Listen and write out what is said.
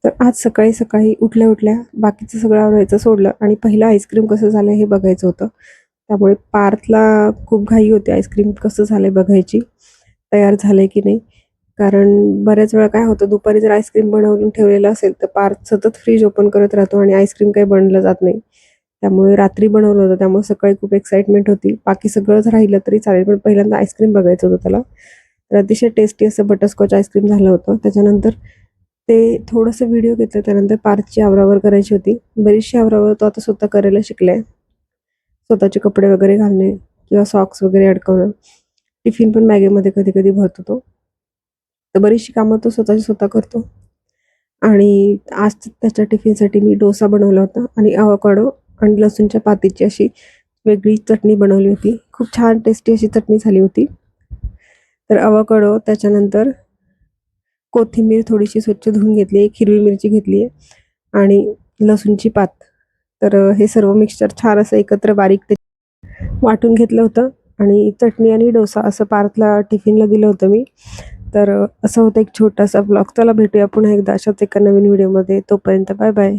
तर आज सकाळी सकाळी उठल्या उठल्या बाकीचं सगळं आवरायचं सोडलं आणि पहिलं आईस्क्रीम कसं झालं हे बघायचं होतं. त्यामुळे पार्थला खूप घाई होती आईस्क्रीम कसं झालंय बघायची, तयार झालंय की नाही. कारण बऱ्याच वेळा काय होतं, दुपारी जर आईस्क्रीम बनवून ठेवलेलं असेल तर पार्थ सतत फ्रीज ओपन करत राहतो आणि आईस्क्रीम काही बनलं जात नाही. त्यामुळे रात्री बनवलं होतं, त्यामुळे सकाळी खूप एक्साइटमेंट होती. बाकी सगळंच राहिलं तरी चालेल, पण पहिल्यांदा आईस्क्रीम बघायचं होतं त्याला. तर अतिशय टेस्टी असं बटरस्कॉच आईस्क्रीम झालं होतं. त्याच्यानंतर ते थोडंसं व्हिडिओ घेतलं. त्यानंतर पार्थची आवरावर करायची होती. बरीचशी आवरावर तो आता स्वतः करायला शिकलाय. स्वतःचे कपडे वगैरे घालणे किंवा सॉक्स वगैरे अडकवणं. टिफिन पण बॅगेमध्ये कधी-कधी भरतो तो. तर बरीचशी कामं तो स्वतःची स्वतः करतो. आणि आज त्याच्या टिफिनसाठी मी डोसा बनवला होता आणि अवोकाडो आणि लसूणच्या पातीची अशी वेगळी चटणी बनवली होती. खूप छान टेस्टी अशी चटणी झाली होती. तर अवोकाडो, त्याच्यानंतर कोथिंबीर थोडीशी स्वच्छ धुवून घेतली, एक हिरवी मिरची घेतली आहे आणि लसूणची पात. तर हे सर्व मिक्सचर छान असं एकत्र बारीक ते वाटून घेतलं होतं आणि चटणी आणि डोसा असं पार्थला टिफिनला दिलं होतं मी. तर असं होतं एक छोटासा ब्लॉग. चला भेटूया पुन्हा एकदा अशाच एका नवीन व्हिडिओमध्ये. तोपर्यंत बाय बाय.